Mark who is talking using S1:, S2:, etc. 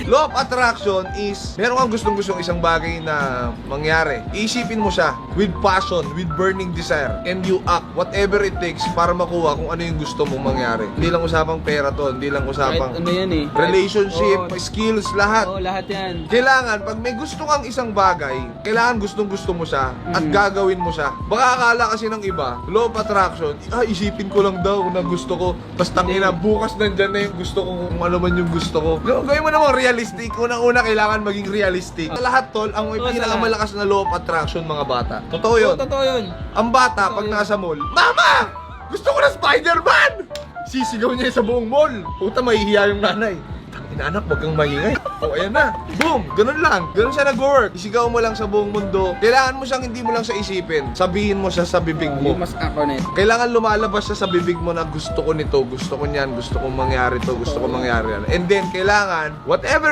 S1: Law of attraction is, meron kang gustong-gustong isang bagay na mangyari. Iisipin mo siya with passion, with burning desire, and you act whatever it takes para makuha kung ano yung gusto mong mangyari. Hindi lang usapang pera to, hindi lang usapang
S2: Kahit ano yan eh.
S1: relationship,
S2: Oo.
S1: skills, lahat.
S2: Oo, lahat yan.
S1: Kailangan, pag may gusto kang isang bagay, kailangan gustong-gusto mo siya at gagawin mo siya. Baka akala kasi ng iba, law of attraction, isipin ko lang daw na gusto ko, tas tangina, bukas nandyan na yung gusto ko, kung ano man yung gusto ko. Gawin mo namang realistic. Unang-una, kailangan maging realistic. Sa lahat, tol, ang may
S2: Totoo,
S1: pinakamalakas na law of attraction, mga bata. Totoo yun.
S2: Oo, totoo yun.
S1: Ang bata, pag nasa mall, Mama! Gusto ko na Spider-Man! Sisigaw niya sa buong mall. Puta, mahihiya yung nanay. Anak, wag kang maingay. O, ayan na. Boom! Ganun lang. Ganun siya nag-work. Isigaw mo lang sa buong mundo. Kailangan mo siyang hindi mo lang siya isipin. Sabihin mo siya sa bibig mo.
S2: You must act on it.
S1: Kailangan lumalabas siya sa bibig mo na gusto ko nito, gusto ko niyan, gusto kong mangyari to, gusto ko mangyari yan. And then, kailangan, whatever